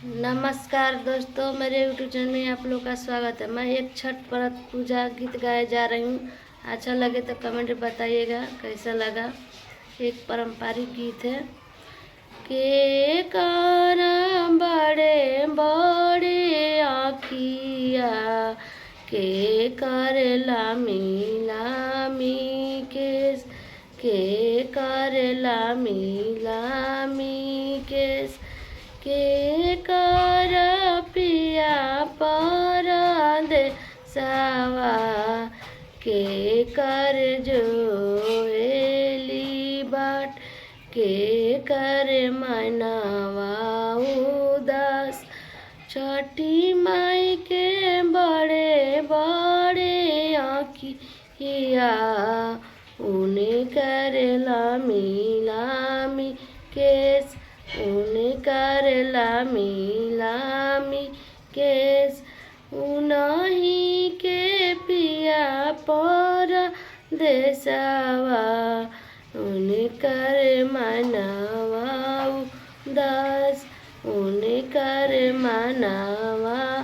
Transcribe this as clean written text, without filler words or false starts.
नमस्कार दोस्तों, मेरे यूट्यूब चैनल में आप लोग का स्वागत है। मैं एक छठ व्रत पूजा गीत गाए जा रही हूँ। अच्छा लगे तो कमेंट बताइएगा कैसा लगा। एक पारंपरिक गीत है। के कारा बड़े बड़े आखिया के कर लामी लामी के कर लामी लामी के कर पिया पर देसवा के कर जोएली बाट के कर मनवा उदास। छठी माई के बड़े बड़े आँखिया उन्हें कर लामी लामी केस उन्हें कर लामी लामी केस उन्हीं के पिया पर देसवा उन्हें कर मनवा उदास उन्हें कर मनवा